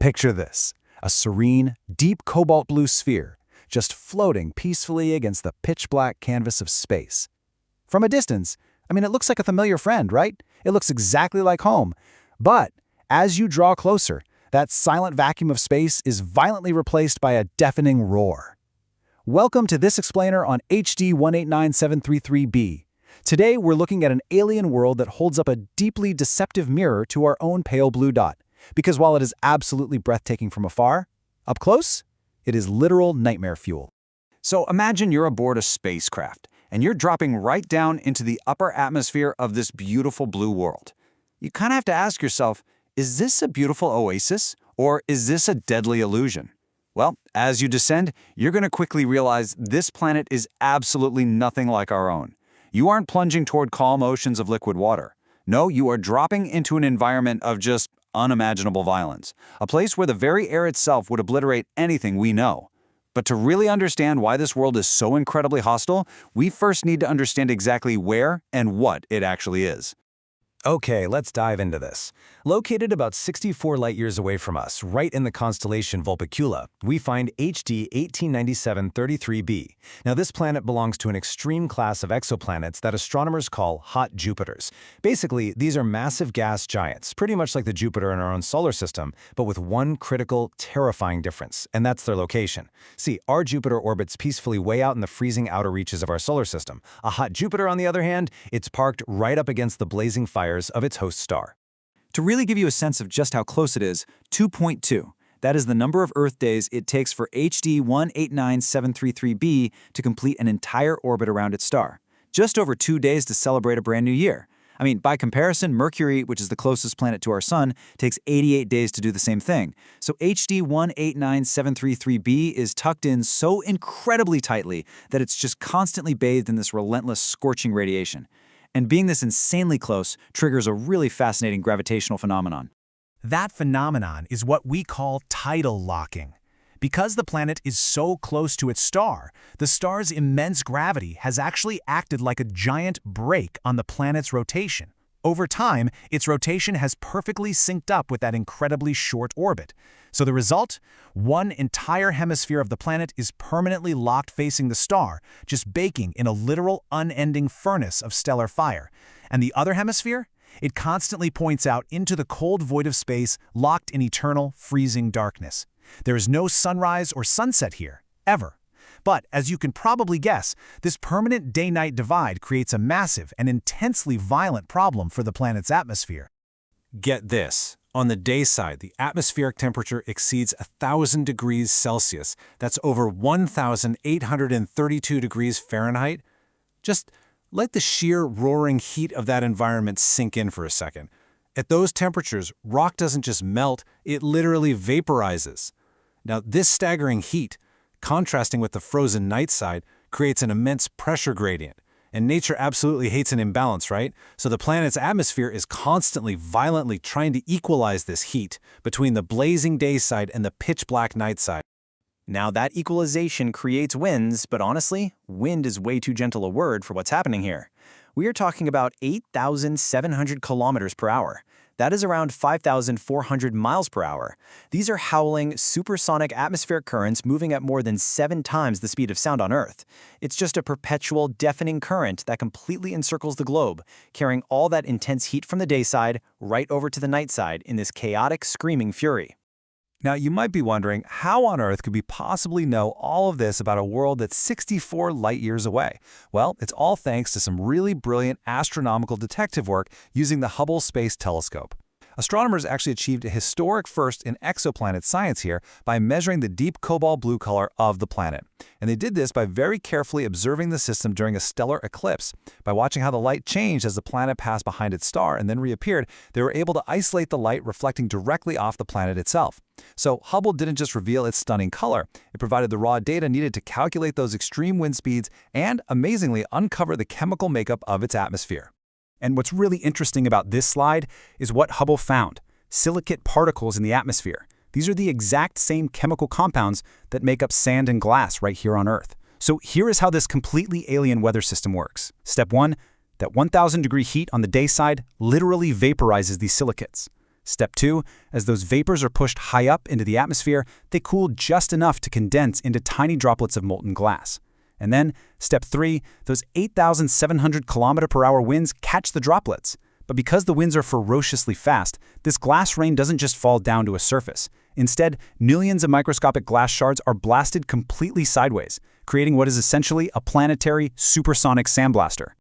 Picture this, a serene, deep cobalt blue sphere, just floating peacefully against the pitch-black canvas of space. From a distance, it looks like a familiar friend, right? It looks exactly like home. But as you draw closer, that silent vacuum of space is violently replaced by a deafening roar. Welcome to this explainer on HD 189733b. Today, we're looking at an alien world that holds up a deeply deceptive mirror to our own pale blue dot. Because while it is absolutely breathtaking from afar, up close, it is literal nightmare fuel. So imagine you're aboard a spacecraft, and you're dropping right down into the upper atmosphere of this beautiful blue world. You kind of have to ask yourself, is this a beautiful oasis, or is this a deadly illusion? Well, as you descend, you're going to quickly realize this planet is absolutely nothing like our own. You aren't plunging toward calm oceans of liquid water. No, you are dropping into an environment of just unimaginable violence, a place where the very air itself would obliterate anything we know. But to really understand why this world is so incredibly hostile, we first need to understand exactly where and what it actually is. Okay, let's dive into this. Located about 64 light-years away from us, right in the constellation Vulpecula, we find HD 189733b. Now, this planet belongs to an extreme class of exoplanets that astronomers call hot Jupiters. Basically, these are massive gas giants, pretty much like the Jupiter in our own solar system, but with one critical, terrifying difference, and that's their location. See, our Jupiter orbits peacefully way out in the freezing outer reaches of our solar system. A hot Jupiter, on the other hand, it's parked right up against the blazing fire of its host star. To really give you a sense of just how close it is, 2.2. That is the number of Earth days it takes for HD 189733b to complete an entire orbit around its star. Just over 2 days to celebrate a brand new year. By comparison, Mercury, which is the closest planet to our Sun, takes 88 days to do the same thing. So HD 189733b is tucked in so incredibly tightly that it's just constantly bathed in this relentless, scorching radiation. And being this insanely close triggers a really fascinating gravitational phenomenon. That phenomenon is what we call tidal locking. Because the planet is so close to its star, the star's immense gravity has actually acted like a giant brake on the planet's rotation. Over time, its rotation has perfectly synced up with that incredibly short orbit. So the result? One entire hemisphere of the planet is permanently locked facing the star, just baking in a literal unending furnace of stellar fire. And the other hemisphere? It constantly points out into the cold void of space, locked in eternal, freezing darkness. There is no sunrise or sunset here, ever. But, as you can probably guess, this permanent day-night divide creates a massive and intensely violent problem for the planet's atmosphere. Get this. On the day side, the atmospheric temperature exceeds 1,000 degrees Celsius. That's over 1,832 degrees Fahrenheit. Just let the sheer roaring heat of that environment sink in for a second. At those temperatures, rock doesn't just melt, it literally vaporizes. Now, this staggering heat, contrasting with the frozen night side, creates an immense pressure gradient. And nature absolutely hates an imbalance, right? So the planet's atmosphere is constantly, violently trying to equalize this heat between the blazing day side and the pitch-black night side. Now that equalization creates winds, but honestly, wind is way too gentle a word for what's happening here. We are talking about 8,700 kilometers per hour. That is around 5,400 miles per hour. These are howling, supersonic atmospheric currents moving at more than 7 times the speed of sound on Earth. It's just a perpetual, deafening current that completely encircles the globe, carrying all that intense heat from the day side right over to the night side in this chaotic, screaming fury. Now, you might be wondering, how on Earth could we possibly know all of this about a world that's 64 light-years away? Well, it's all thanks to some really brilliant astronomical detective work using the Hubble Space Telescope. Astronomers actually achieved a historic first in exoplanet science here by measuring the deep cobalt blue color of the planet. And they did this by very carefully observing the system during a stellar eclipse. By watching how the light changed as the planet passed behind its star and then reappeared, they were able to isolate the light reflecting directly off the planet itself. So Hubble didn't just reveal its stunning color, it provided the raw data needed to calculate those extreme wind speeds and, amazingly, uncover the chemical makeup of its atmosphere. And what's really interesting about this slide is what Hubble found: silicate particles in the atmosphere. These are the exact same chemical compounds that make up sand and glass right here on Earth. So here is how this completely alien weather system works. Step 1, that 1,000-degree heat on the day side literally vaporizes these silicates. Step 2, as those vapors are pushed high up into the atmosphere, they cool just enough to condense into tiny droplets of molten glass. And then, step 3, those 8,700 km/h winds catch the droplets. But because the winds are ferociously fast, this glass rain doesn't just fall down to a surface. Instead, millions of microscopic glass shards are blasted completely sideways, creating what is essentially a planetary supersonic sandblaster.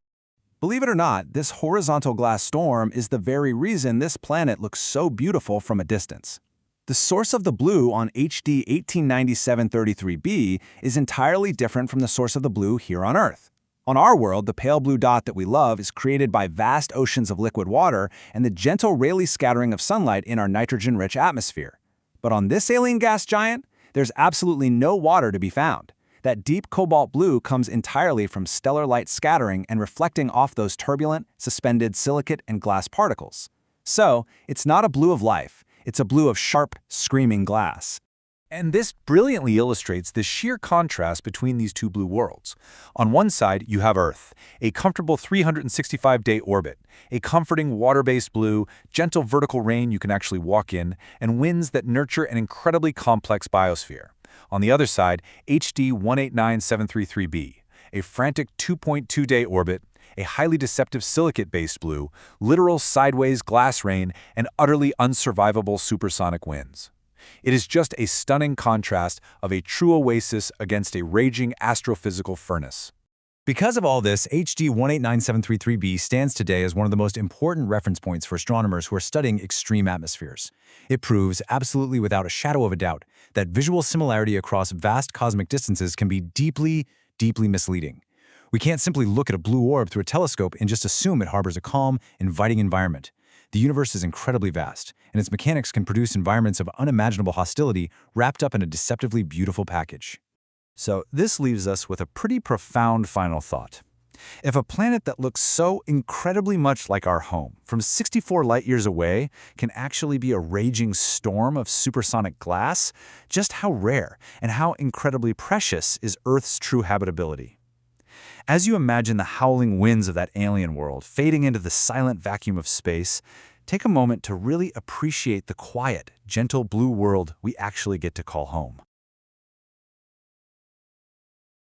Believe it or not, this horizontal glass storm is the very reason this planet looks so beautiful from a distance. The source of the blue on HD 1897-33b is entirely different from the source of the blue here on Earth. On our world, the pale blue dot that we love is created by vast oceans of liquid water and the gentle Rayleigh scattering of sunlight in our nitrogen-rich atmosphere. But on this alien gas giant, there's absolutely no water to be found. That deep cobalt blue comes entirely from stellar light scattering and reflecting off those turbulent, suspended silicate and glass particles. So, it's not a blue of life, it's a blue of sharp, screaming glass. And this brilliantly illustrates the sheer contrast between these two blue worlds. On one side, you have Earth, a comfortable 365-day orbit, a comforting water-based blue, gentle vertical rain you can actually walk in, and winds that nurture an incredibly complex biosphere. On the other side, HD 189733b, a frantic 2.2-day orbit, a highly deceptive silicate-based blue, literal sideways glass rain, and utterly unsurvivable supersonic winds. It is just a stunning contrast of a true oasis against a raging astrophysical furnace. Because of all this, HD 189733b stands today as one of the most important reference points for astronomers who are studying extreme atmospheres. It proves, absolutely without a shadow of a doubt, that visual similarity across vast cosmic distances can be deeply, deeply misleading. We can't simply look at a blue orb through a telescope and just assume it harbors a calm, inviting environment. The universe is incredibly vast, and its mechanics can produce environments of unimaginable hostility wrapped up in a deceptively beautiful package. So this leaves us with a pretty profound final thought. If a planet that looks so incredibly much like our home, from 64 light-years away, can actually be a raging storm of supersonic glass, just how rare and how incredibly precious is Earth's true habitability? As you imagine the howling winds of that alien world fading into the silent vacuum of space, take a moment to really appreciate the quiet, gentle blue world we actually get to call home.